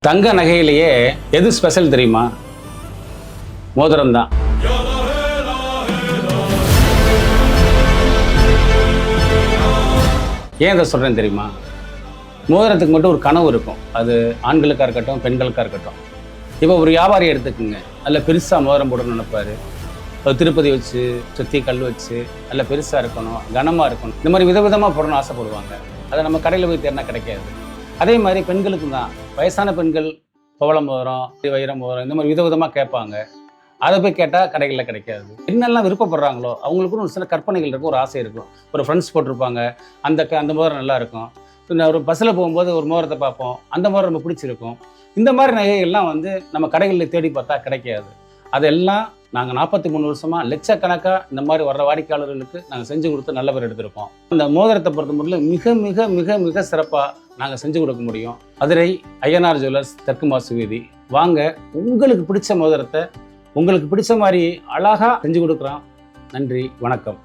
தங்க நகையிலேயே எது ஸ்பெஷல் தெரியுமா? மோதிரம் தான். ஏன் இதை சொல்றேன் தெரியுமா? மோதிரத்துக்கு மட்டும் ஒரு கனவு இருக்கும். அது ஆண்களுக்காக இருக்கட்டும், பெண்களுக்காக இருக்கட்டும். இப்போ ஒரு வியாபாரி எடுத்துக்குங்க, நல்ல பெருசா மோதிரம் போடணும்னு நினைப்பாரு. திருப்பதி வச்சு, சுத்தி கல் வச்சு, நல்ல பெருசா இருக்கணும், கனமா இருக்கணும், இந்த மாதிரி விதவிதமா போடணும்னு ஆசைப்படுவாங்க. அதை நம்ம கடையில் போய் தேடினா கிடைக்காது. அதே மாதிரி பெண்களுக்கு தான். வயசான பெண்கள் பவள மோதிரம், வைர மோதிரம், இந்த மாதிரி விதவிதமாக கேட்பாங்க. அதை போய் கேட்டால் கடைகளில் கிடைக்காது. என்னெல்லாம் விருப்பப்படுறாங்களோ அவங்களுக்கும் ஒரு சில கற்பனைகள் இருக்கும், ஒரு ஆசை இருக்கும். ஒரு ஃப்ரெண்ட்ஸ் போட்டிருப்பாங்க, அந்த மோதிரம் நல்லா இருக்கும். ஒரு பஸ்ஸில் போகும்போது ஒரு மோதிரத்தை பார்ப்போம், அந்த மோதிரம் நம்ம பிடிச்சிருக்கும். இந்த மாதிரி நகைகள்லாம் நம்ம கடைகளில் தேடி பார்த்தா கிடைக்காது. அதெல்லாம் நாங்கள் 43 வருஷமாக லட்சக்கணக்காக இந்த மாதிரி வர்ற வாடிக்கையாளர்களுக்கு நாங்கள் செஞ்சு கொடுத்து நல்ல பேர் எடுத்திருக்கோம். இந்த மோதிரத்தை பொறுத்த மட்டும் மிக மிக மிக மிக சிறப்பாக நாங்கள் செஞ்சு கொடுக்க முடியும். மதுரை ஐயனார் ஜுவல்லர்ஸ், தெற்கு மாசு வீதி. வாங்க, உங்களுக்கு பிடிச்ச மோதிரத்தை உங்களுக்கு பிடிச்ச மாதிரி அழகாக செஞ்சு கொடுக்குறோம். நன்றி, வணக்கம்.